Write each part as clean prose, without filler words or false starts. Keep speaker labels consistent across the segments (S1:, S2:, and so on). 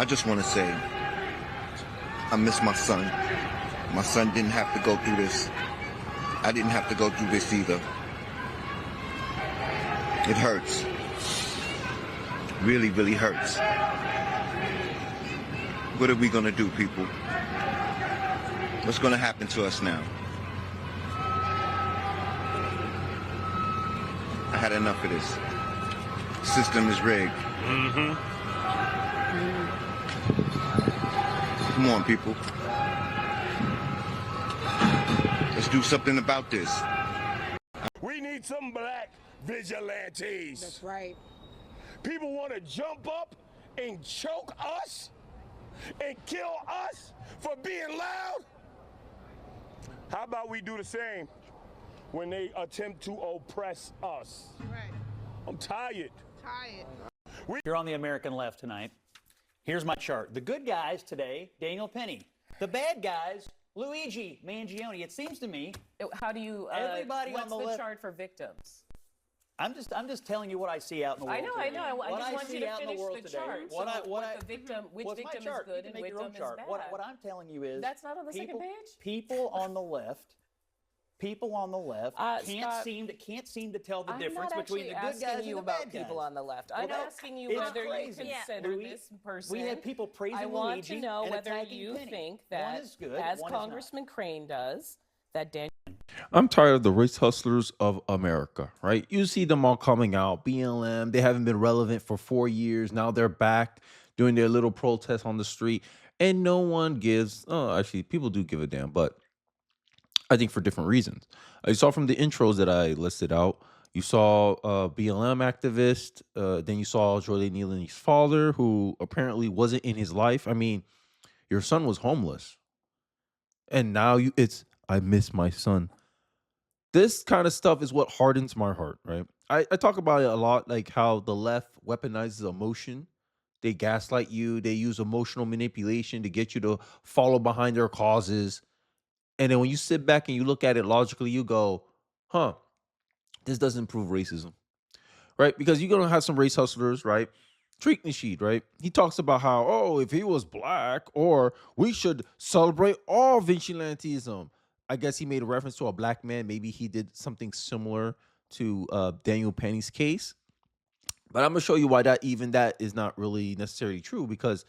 S1: I just want to say, I miss my son. My son didn't have to go through this. I didn't have to go through this either. It hurts. Really, really hurts. What are we going to do, people? What's going to happen to us now? I had enough of this. The system is rigged. Come on, people. Let's do something about this.
S2: We need some black vigilantes.
S3: That's right.
S2: People want to jump up and choke us and kill us for being loud. How about we do the same when they attempt to oppress us?
S3: Right.
S2: I'm tired.
S4: You're on the American left tonight. Here's my chart. The good guys today, Daniel Penny. The bad guys, Luigi Mangione. It seems to me.
S5: How do you?
S4: Everybody
S5: what's
S4: on the
S5: the
S4: left,
S5: chart for victims?
S4: I'm just telling you what I see out in the world.
S5: I know. I
S4: What
S5: just want
S4: see
S5: you to
S4: out in
S5: finish
S4: world
S5: the
S4: today.
S5: chart. Which victim is good and which victim is bad.
S4: What I'm telling you is
S5: That's not on the second page.
S4: People on the left can't seem to tell the difference between the good guys and the bad guys.
S5: People on the left. I'm asking you whether you consider this person.
S4: We had people praising
S5: I want
S4: Luigi
S5: to know
S4: and
S5: whether
S4: attacking
S5: you
S4: Penny.
S5: think
S4: One
S5: that,
S4: is good,
S5: as
S4: one is not.
S5: Congressman Crane does, that Daniel.
S6: I'm tired of the race hustlers of America, right? You see them all coming out. BLM, they haven't been relevant for 4 years. Now they're back doing their little protests on the street. And no one gives, actually, people do give a damn, but I think for different reasons. You saw from the intros that I listed out, you saw a BLM activist, then you saw Jordan Neely's father, who apparently wasn't in his life. I mean, your son was homeless. And now I miss my son. This kind of stuff is what hardens my heart, right? I talk about it a lot, like how the left weaponizes emotion. They gaslight you. They use emotional manipulation to get you to follow behind their causes. And then when you sit back and you look at it logically, you go, this doesn't prove racism, right? Because you're going to have some race hustlers, right? Tariq Nasheed, right? He talks about how, if he was black, or we should celebrate all vigilantism. I guess he made a reference to a black man. Maybe he did something similar to Daniel Penny's case. But I'm going to show you why that is not really necessarily true. Because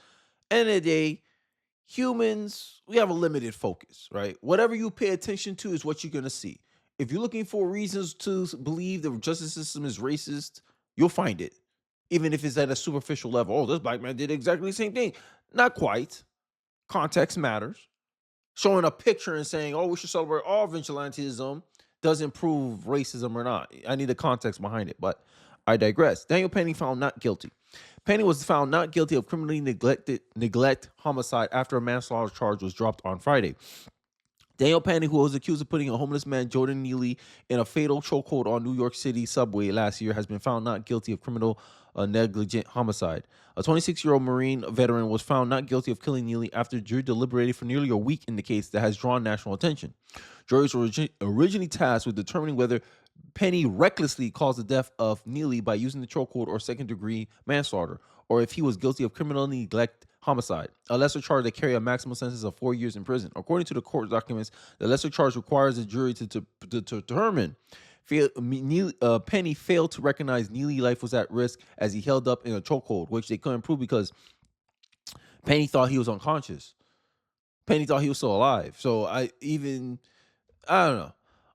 S6: end of the day, humans, we have a limited focus, right? Whatever you pay attention to is what you're going to see. If you're looking for reasons to believe the justice system is racist, you'll find it. Even if it's at a superficial level. Oh, this black man did exactly the same thing. Not quite. Context matters. Showing a picture and saying, we should celebrate all vigilantism doesn't prove racism or not. I need the context behind it, but I digress. Daniel Penny found not guilty. Penny was found not guilty of criminally neglect homicide after a manslaughter charge was dropped on Friday. Daniel Penny, who was accused of putting a homeless man, Jordan Neely, in a fatal chokehold on New York City subway last year, has been found not guilty of criminal negligent homicide. A 26-year-old Marine veteran was found not guilty of killing Neely after the jury deliberated for nearly a week in the case that has drawn national attention. Juries were originally tasked with determining whether Penny recklessly caused the death of Neely by using the chokehold or second-degree manslaughter, or if he was guilty of criminal neglect homicide, a lesser charge that carry a maximum sentence of 4 years in prison. According to the court documents, the lesser charge requires the jury to determine Penny failed to recognize Neely's life was at risk as he held up in a chokehold, which they couldn't prove because Penny thought he was unconscious. Penny thought he was still alive. So I don't know.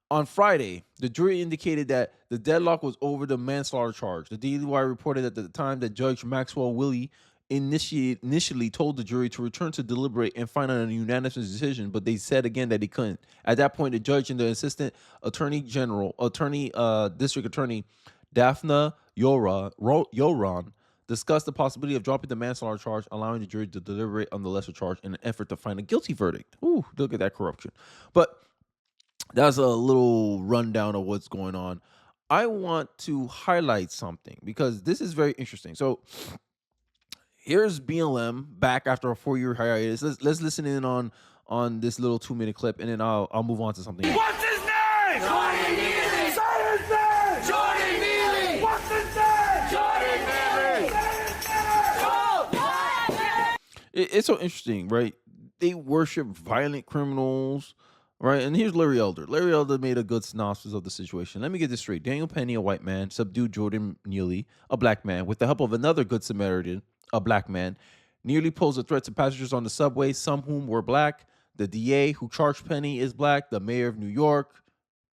S6: On Friday, the jury indicated that the deadlock was over the manslaughter charge. The Daily Wire reported at the time that Judge Maxwell Willey initially told the jury to return to deliberate and find out a unanimous decision, but they said again that they couldn't. At that point, the judge and the assistant district attorney Daphne Yoron discussed the possibility of dropping the manslaughter charge, allowing the jury to deliberate on the lesser charge in an effort to find a guilty verdict. Ooh, look at that corruption. But that's a little rundown of what's going on. I want to highlight something because this is very interesting. So here's BLM back after a 4-year hiatus. Let's listen in on this little 2-minute clip, and then I'll move on to something else.
S2: What's his name? Jordan Neely. Say his name. Jordan Neely. What's his name? Jordan Neely.
S6: It's so interesting, right? They worship violent criminals, right? And here's Larry Elder. Larry Elder made a good synopsis of the situation. Let me get this straight. Daniel Penny, a white man, subdued Jordan Neely, a black man, with the help of another good Samaritan, a black man. Neely posed a threat to passengers on the subway, some whom were black. The DA who charged Penny is black. The mayor of New York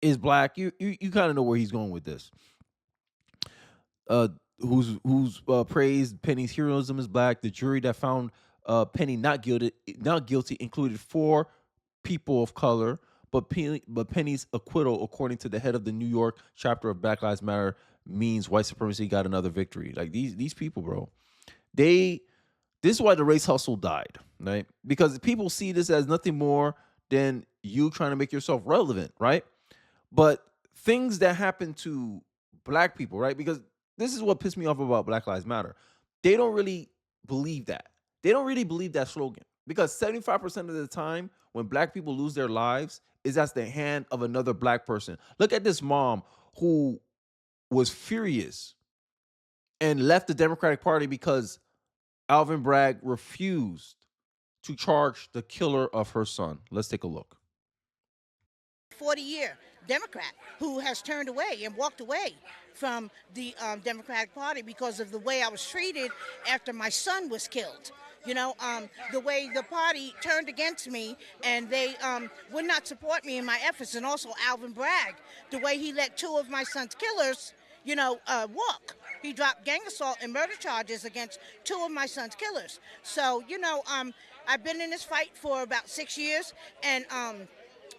S6: is black. You kind of know where he's going with this. Who's praised Penny's heroism is black. The jury that found Penny not guilty included 4 people of color, but Penny's acquittal, according to the head of the New York chapter of Black Lives Matter, means white supremacy got another victory. Like these people, bro, this is why the race hustle died, right? Because people see this as nothing more than you trying to make yourself relevant, right? But things that happen to black people, right? Because this is what pissed me off about Black Lives Matter. They don't really believe that. They don't really believe that slogan. Because 75% of the time when black people lose their lives is at the hand of another black person. Look at this mom who was furious and left the Democratic Party because Alvin Bragg refused to charge the killer of her son. Let's take a look.
S3: 40-year Democrat who has turned away and walked away from the Democratic Party because of the way I was treated after my son was killed. You know, the way the party turned against me and they would not support me in my efforts. And also Alvin Bragg, the way he let 2 of my son's killers, walk. He dropped gang assault and murder charges against 2 of my son's killers. So, I've been in this fight for about 6 years, and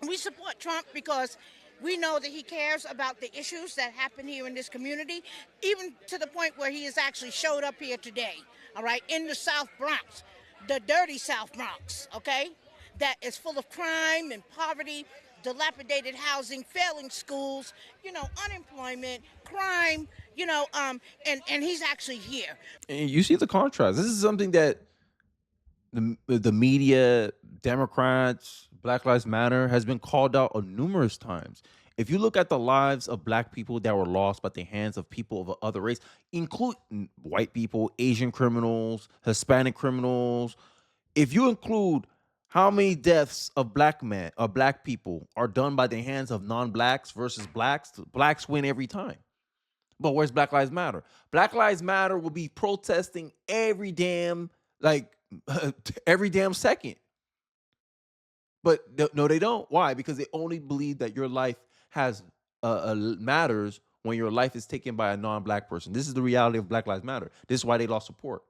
S3: we support Trump because we know that he cares about the issues that happen here in this community, even to the point where he has actually showed up here today, all right, in the South Bronx, the dirty South Bronx, okay, that is full of crime and poverty, dilapidated housing, failing schools, unemployment, crime, and he's actually here.
S6: And you see the contrast. This is something that the media, Democrats, Black Lives Matter has been called out on numerous times. If you look at the lives of black people that were lost by the hands of people of other race, including white people, Asian criminals, Hispanic criminals, if you include how many deaths of black people are done by the hands of non-blacks versus blacks win every time. But where's Black Lives Matter? Black Lives Matter will be protesting every damn second. But no, they don't. Why? Because they only believe that your life matters when your life is taken by a non-black person. This is the reality of Black Lives Matter. This is why they lost support.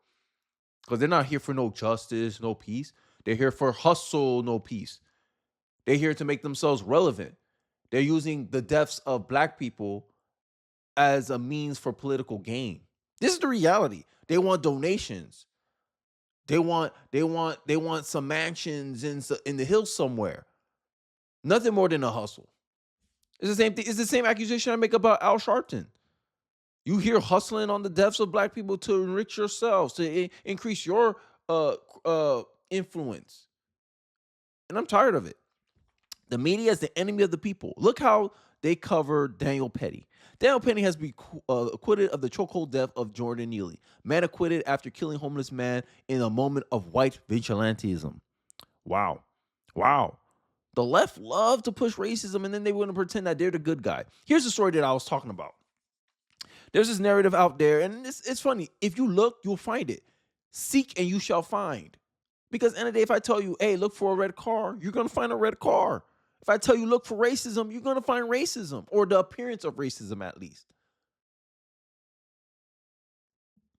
S6: Because they're not here for no justice, no peace. They're here for hustle, no peace. They're here to make themselves relevant. They're using the deaths of black people as a means for political gain. This is the reality. They want donations. They want some mansions in the hills somewhere. Nothing more than a hustle. It's the same thing. It's the same accusation I make about Al Sharpton. You hear hustling on the deaths of black people to enrich yourselves, to increase your influence. And I'm tired of it. The media is the enemy of the people. Look how they cover Daniel Penny. Daniel Penny has been acquitted of the chokehold death of Jordan Neely. Man acquitted after killing homeless man in a moment of white vigilantism. Wow. The left love to push racism, and then they want to pretend that they're the good guy. Here's the story that I was talking about. There's this narrative out there, and it's funny. If you look, you'll find it. Seek and you shall find. Because at the end of the day, if I tell you, hey, look for a red car, you're going to find a red car. If I tell you look for racism, you're going to find racism, or the appearance of racism at least.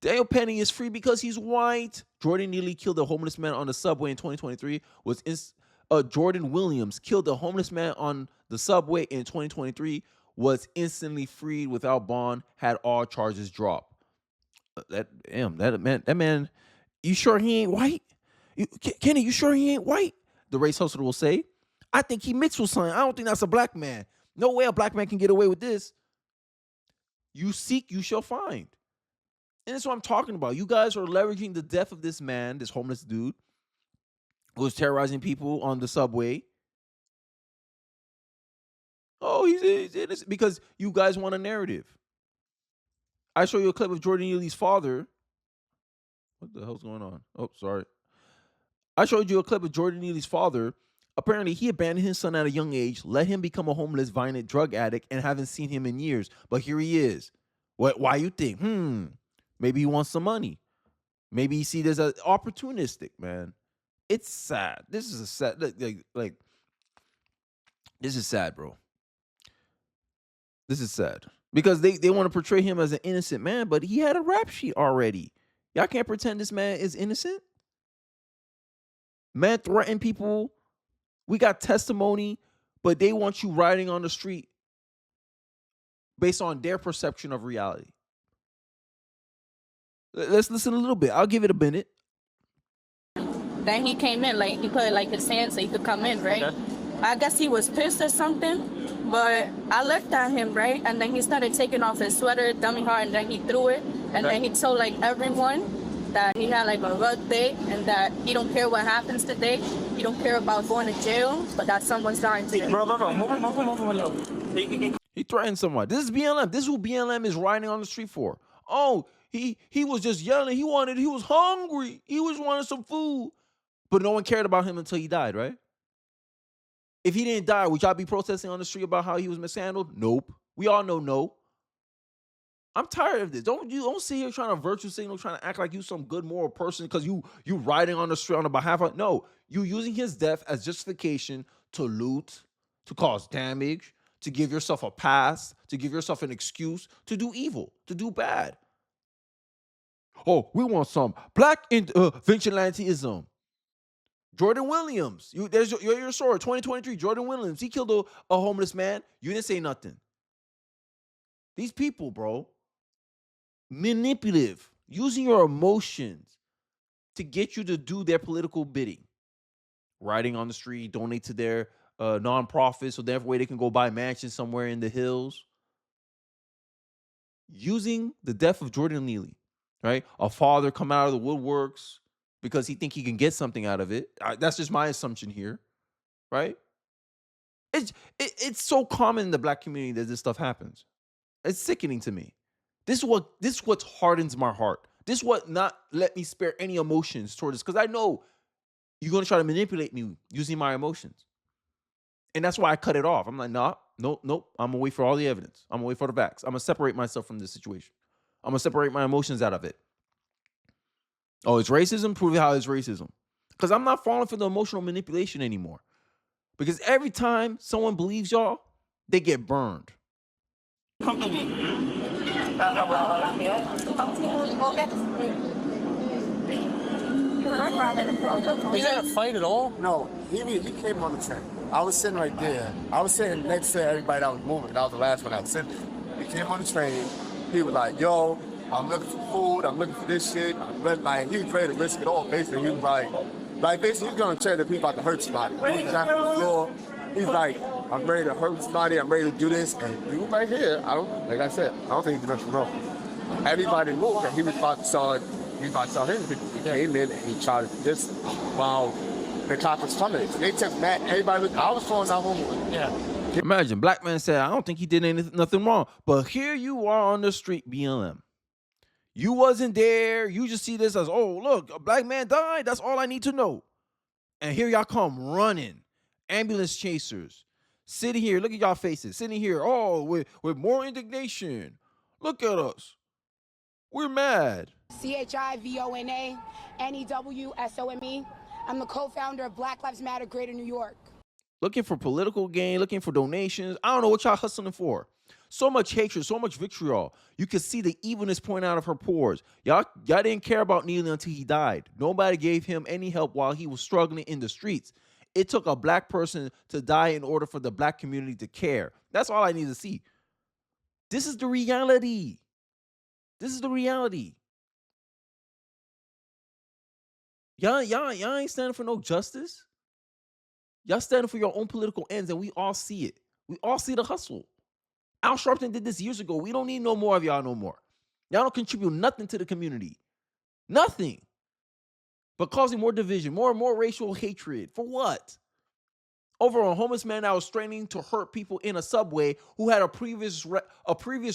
S6: Daniel Penny is free because he's white. Jordan Neely killed a homeless man on the subway in 2023. Jordan Williams killed a homeless man on the subway in 2023. Was instantly freed without bond. Had all charges dropped. That man. You sure he ain't white? Kenny, you sure he ain't white? The race hustler will say. I think he mixed with something. I don't think that's a black man. No way a black man can get away with this. You seek, you shall find. And that's what I'm talking about. You guys are leveraging the death of this man, this homeless dude, who was terrorizing people on the subway. Oh, he's innocent because you guys want a narrative. I show you a clip of Jordan Neely's father. What the hell's going on? Oh, sorry. I showed you a clip of Jordan Neely's father. Apparently, he abandoned his son at a young age, let him become a homeless, violent drug addict, and haven't seen him in years. But here he is. Why you think? Maybe he wants some money. Maybe he see this as opportunistic, man. It's sad. This is a sad, like this is sad, bro. This is sad. Because they want to portray him as an innocent man, but he had a rap sheet already. Y'all can't pretend this man is innocent. Man threatened people. We got testimony, but they want you riding on the street based on their perception of reality. Let's listen a little bit. I'll give it a minute.
S7: Then he came in, like, he put like his hand so he could come in, right? Okay. I guess he was pissed or something, but I looked at him, right? And then he started taking off his sweater, dummy hard, and then he threw it. And then he told like everyone that he had like a rough day and that he don't care what happens today. He don't care about going to jail, but that someone's dying today.
S6: He threatened someone. This is BLM. This is who BLM is riding on the street for. Oh, he was just yelling. He was hungry. He was wanting some food. But no one cared about him until he died, right? If he didn't die, would y'all be protesting on the street about how he was mishandled? Nope. We all know no. I'm tired of this. Don't sit here trying to virtue signal, trying to act like you some good moral person because you riding on the street on the behalf of. No, you using his death as justification to loot, to cause damage, to give yourself a pass, to give yourself an excuse to do evil, to do bad. Oh, we want some black vigilantism. Jordan Williams, there's your story. 2023, Jordan Williams, he killed a homeless man. You didn't say nothing. These people, bro, manipulative, using your emotions to get you to do their political bidding. Riding on the street, donate to their nonprofits so that way they can go buy mansions somewhere in the hills. Using the death of Jordan Neely, right? A father come out of the woodworks because he think he can get something out of it. That's just my assumption here, right? It's so common in the black community that this stuff happens. It's sickening to me. This is what hardens my heart. This is what not let me spare any emotions toward this, because I know you're going to try to manipulate me using my emotions. And that's why I cut it off. I'm like, nope. I'm going to wait for all the evidence. I'm going to wait for the facts. I'm going to separate myself from this situation. I'm going to separate my emotions out of it. Oh, it's racism? Prove how it's racism. Because I'm not falling for the emotional manipulation anymore. Because every time someone believes y'all, they get burned.
S8: Come to me.
S9: Was that a fight at all? No, he came on the train. I was sitting right there. I was sitting next to everybody that was moving. I was the last one I was sitting. He came on the train. He was like, yo, I'm looking for food. I'm looking for this shit. Like, he was ready to risk it all. Basically, he was like basically, he's going to tell the people about to hurt somebody. He was on the floor. He's like, I'm ready to hurt somebody. I'm ready to do this. And he was right here. Like I said, I don't think he did nothing wrong. Everybody moved, and he was about to start hitting people. He came in and he tried to this while the cops was coming. They took Matt. Everybody I was falling out home. Yeah.
S6: Imagine, black man said, I don't think he did nothing wrong. But here you are on the street, BLM. You wasn't there. You just see this as, oh, look, a black man died. That's all I need to know. And here y'all come running. Ambulance chasers. Sitting here. Look at y'all faces. Sitting here. Oh, with more indignation. Look at us. We're mad.
S10: CHIVONA NEWSOME. I'm the co-founder of Black Lives Matter Greater New York.
S6: Looking for political gain, looking for donations. I don't know what y'all hustling for. So much hatred, so much vitriol. You could see the evilness point out of her pores. Y'all didn't care about Neely until he died. Nobody gave him any help while he was struggling in the streets. It took a black person to die in order for the black community to care. That's all I need to see. This is the reality. This is the reality. Y'all ain't standing for no justice. Y'all standing for your own political ends, and we all see it. We all see the hustle. Al Sharpton did this years ago. We don't need no more of y'all no more. Y'all don't contribute nothing to the community. Nothing. But causing more division, more and more racial hatred. For what? Over a homeless man that was straining to hurt people in a subway who had a previous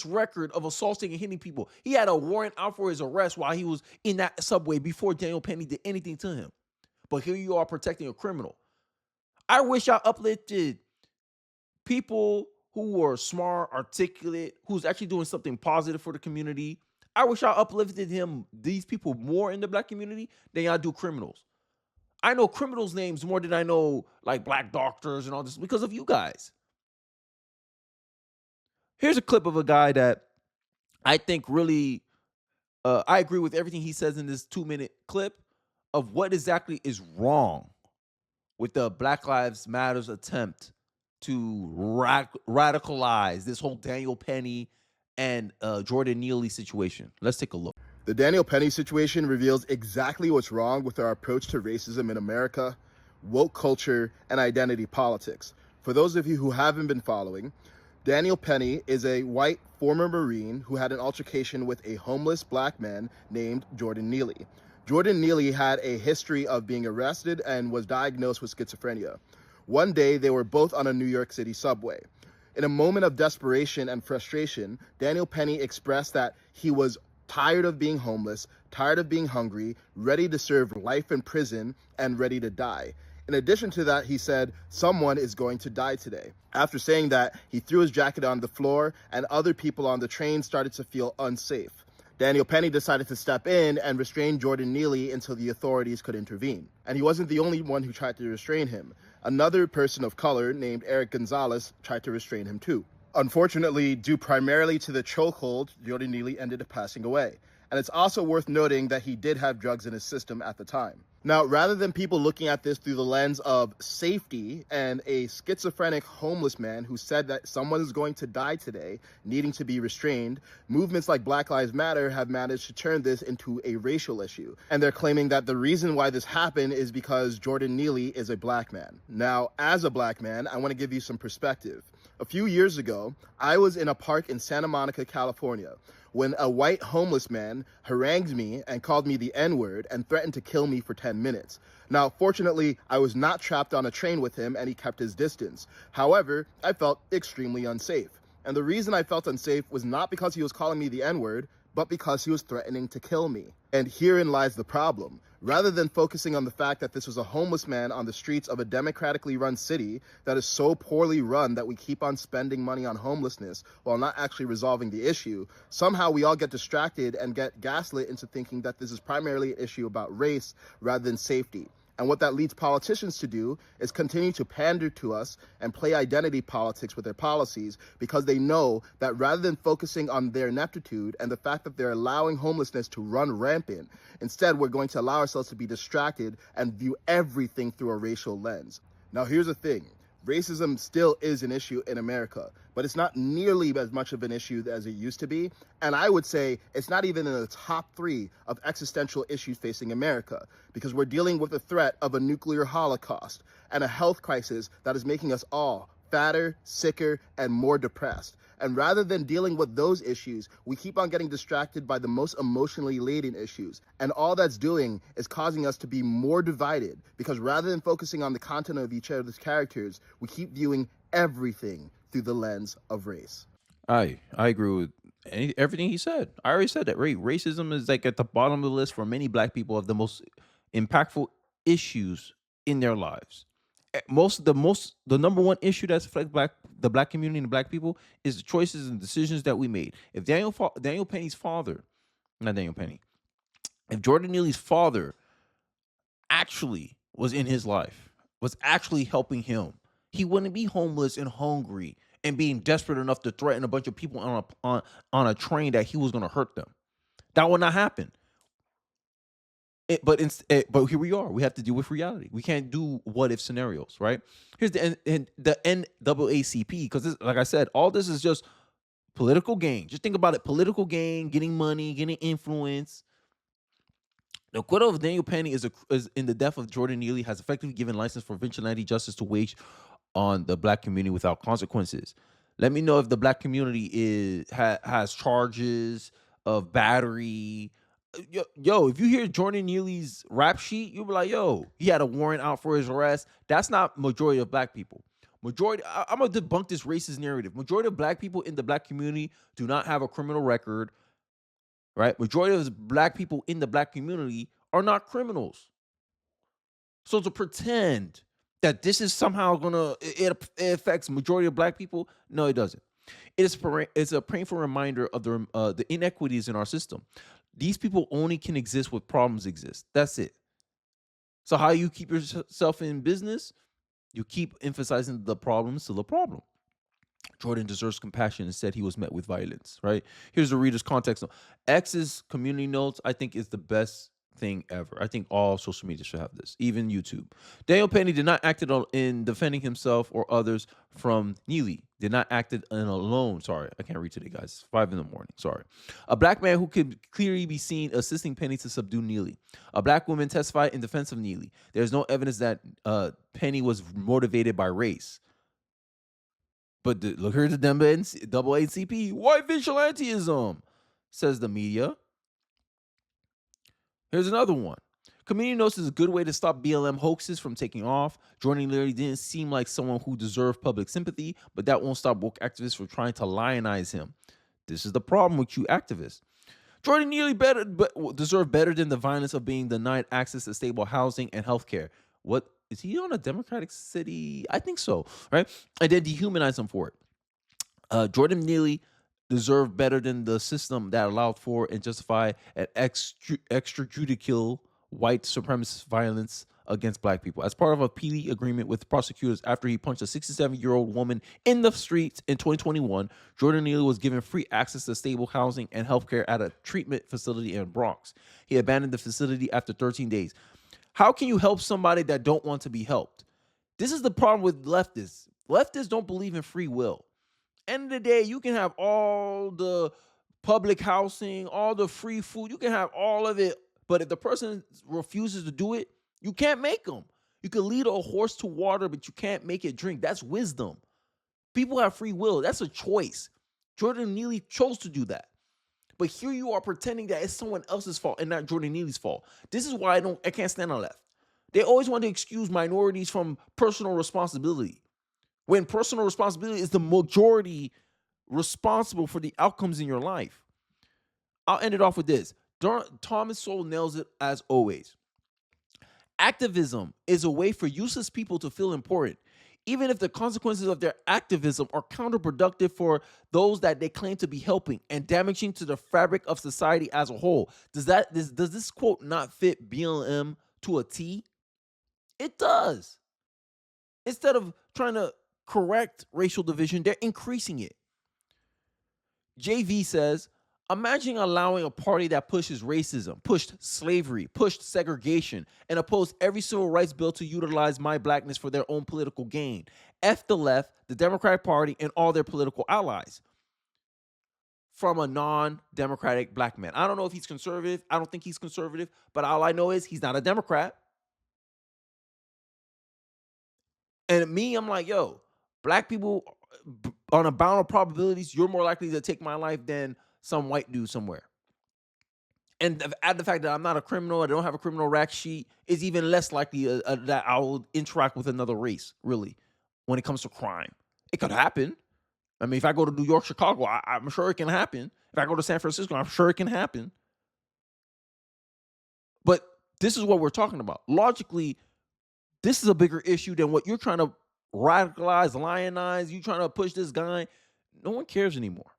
S6: record of assaulting and hitting people. He had a warrant out for his arrest while he was in that subway before Daniel Penny did anything to him. but here you are protecting a criminal. I wish I uplifted people who were smart, articulate, who's actually doing something positive for the community. I wish I uplifted these people more in the black community than I do criminals. I know criminals' names more than I know like black doctors and all this because of you guys. Here's a clip of a guy that I think really, I agree with everything he says in this 2-minute clip of what exactly is wrong with the Black Lives Matters attempt to radicalize this whole Daniel Penny and Jordan Neely situation. Let's take a look.
S11: The Daniel Penny situation reveals exactly what's wrong with our approach to racism in America, woke culture, and identity politics. For those of you who haven't been following, Daniel Penny is a white former Marine who had an altercation with a homeless black man named Jordan Neely. Jordan Neely had a history of being arrested and was diagnosed with schizophrenia. One day, they were both on a New York City subway. In a moment of desperation and frustration, Daniel Penny expressed that he was tired of being homeless, tired of being hungry, ready to serve life in prison, and ready to die. In addition to that, he said, someone is going to die today. After saying that, he threw his jacket on the floor, and other people on the train started to feel unsafe. Daniel Penny decided to step in and restrain Jordan Neely until the authorities could intervene. And he wasn't the only one who tried to restrain him. Another person of color named Eric Gonzalez tried to restrain him too. Unfortunately, due primarily to the chokehold, Jordan Neely ended up passing away. And it's also worth noting that he did have drugs in his system at the time. Now, rather than people looking at this through the lens of safety and a schizophrenic homeless man who said that someone is going to die today, needing to be restrained, movements like Black Lives Matter have managed to turn this into a racial issue. And they're claiming that the reason why this happened is because Jordan Neely is a black man. Now, as a black man, I want to give you some perspective. A few years ago, I was in a park in Santa Monica, California, when a white homeless man harangued me and called me the N-word and threatened to kill me for 10 minutes. Now, fortunately, I was not trapped on a train with him and he kept his distance. However, I felt extremely unsafe. And the reason I felt unsafe was not because he was calling me the N-word, but because he was threatening to kill me. And herein lies the problem. Rather than focusing on the fact that this was a homeless man on the streets of a democratically run city that is so poorly run that we keep on spending money on homelessness while not actually resolving the issue, somehow we all get distracted and get gaslit into thinking that this is primarily an issue about race rather than safety. And what that leads politicians to do is continue to pander to us and play identity politics with their policies because they know that rather than focusing on their ineptitude and the fact that they're allowing homelessness to run rampant, instead we're going to allow ourselves to be distracted and view everything through a racial lens. Now here's the thing. Racism still is an issue in America, but it's not nearly as much of an issue as it used to be. And I would say it's not even in the top 3 of existential issues facing America, because we're dealing with the threat of a nuclear holocaust and a health crisis that is making us all fatter, sicker, and more depressed. And rather than dealing with those issues, we keep on getting distracted by the most emotionally laden issues. And all that's doing is causing us to be more divided, because rather than focusing on the content of each other's characters, we keep viewing everything through the lens of race.
S6: I agree with everything he said. I already said that, right? Racism is like at the bottom of the list for many black people of the most impactful issues in their lives. The number one issue that's affects the black community and the black people is the choices and decisions that we made. If Daniel Penny's father, not Daniel Penny, if Jordan Neely's father actually was in his life, was actually helping him, he wouldn't be homeless and hungry and being desperate enough to threaten a bunch of people on a train that he was going to hurt them. That would not happen. But here we are. We have to deal with reality. We can't do what if scenarios, right? Here's the NAACP, because like I said, all this is just political gain. Just think about it: political gain, getting money, getting influence. The acquittal of Daniel Penny is in the death of Jordan Neely has effectively given license for vigilante justice to wage on the black community without consequences. Let me know if the black community has charges of battery. Yo, if you hear Jordan Neely's rap sheet, you'll be like, yo, he had a warrant out for his arrest. That's not majority of black people. I'm gonna debunk this racist narrative. Majority of black people in the black community do not have a criminal record, right? Majority of black people in the black community are not criminals. So to pretend that this is somehow it affects majority of black people, no, it doesn't. It's a painful reminder of the inequities in our system. These people only can exist where problems exist. That's it. So how you keep yourself in business? You keep emphasizing the problems to the problem. Jordan deserves compassion. Instead, he was met with violence, right? Here's the reader's context. X's community notes, I think, is the best thing ever. I think all social media should have this, even YouTube. Daniel Penny did not act in defending himself or others from Neely. Did not act in alone. Sorry, I can't read today, guys. It's 5 a.m. Sorry. A black man who could clearly be seen assisting Penny to subdue Neely. A black woman testified in defense of Neely. There's no evidence that Penny was motivated by race. But look, here's the double ACP. White vigilantism, says the media. Here's another one. Community notes is a good way to stop BLM hoaxes from taking off. Jordan Neely didn't seem like someone who deserved public sympathy, but that won't stop woke activists from trying to lionize him. This is the problem with you activists. Jordan Neely deserved better than the violence of being denied access to stable housing and healthcare. What is he on a Democratic city? I think so, right? And then dehumanize him for it. Jordan Neely deserved better than the system that allowed for and justified an extrajudicial white supremacist violence against black people. As part of a plea agreement with prosecutors after he punched a 67-year-old woman in the streets in 2021, Jordan Neely was given free access to stable housing and healthcare at a treatment facility in Bronx. He abandoned the facility after 13 days. How can you help somebody that don't want to be helped? This is the problem with leftists. Leftists don't believe in free will. End of the day, you can have all the public housing, all the free food. You can have all of it. But if the person refuses to do it, you can't make them. You can lead a horse to water, but you can't make it drink. That's wisdom. People have free will. That's a choice. Jordan Neely chose to do that. But here you are pretending that it's someone else's fault and not Jordan Neely's fault. This is why I can't stand on the left. They always want to excuse minorities from personal responsibility, when personal responsibility is the majority responsible for the outcomes in your life. I'll end it off with this. Thomas Sowell nails it as always. Activism is a way for useless people to feel important, even if the consequences of their activism are counterproductive for those that they claim to be helping and damaging to the fabric of society as a whole. Does this quote not fit BLM to a T? It does. Instead of trying to correct racial division, they're increasing it. JV says, imagine allowing a party that pushes racism, pushed slavery, pushed segregation, and opposed every civil rights bill to utilize my blackness for their own political gain. F the left, the Democratic Party, and all their political allies. From a non-democratic black man. I don't know if he's conservative. I don't think he's conservative, but all I know is he's not a Democrat. And me, I'm like, yo, black people, on a bound of probabilities, you're more likely to take my life than some white dude somewhere. And add the fact that I'm not a criminal, I don't have a criminal rap sheet, is even less likely that I will interact with another race, really, when it comes to crime. It could happen. I mean, if I go to New York, Chicago, I'm sure it can happen. If I go to San Francisco, I'm sure it can happen. But this is what we're talking about. Logically, this is a bigger issue than what you're trying to radicalize, lionize. You trying to push this guy. No one cares anymore.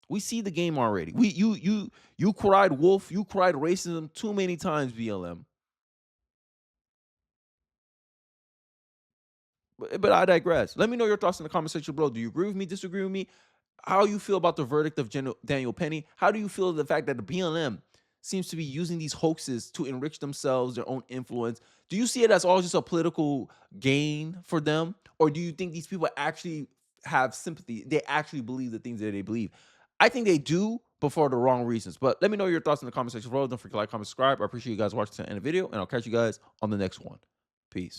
S6: We see the game already. You cried wolf. You cried racism too many times, BLM. But I digress. Let me know your thoughts in the comment section below. Do you agree with me? Disagree with me? How you feel about the verdict of Daniel Penny? How do you feel the fact that the BLM seems to be using these hoaxes to enrich themselves, their own influence? Do you see it as all just a political gain for them? Or do you think these people actually have sympathy? They actually believe the things that they believe? I think they do, but for the wrong reasons. But let me know your thoughts in the comment section below. Don't forget to like, comment, subscribe. I appreciate you guys watching to the end of the video, and I'll catch you guys on the next one. Peace.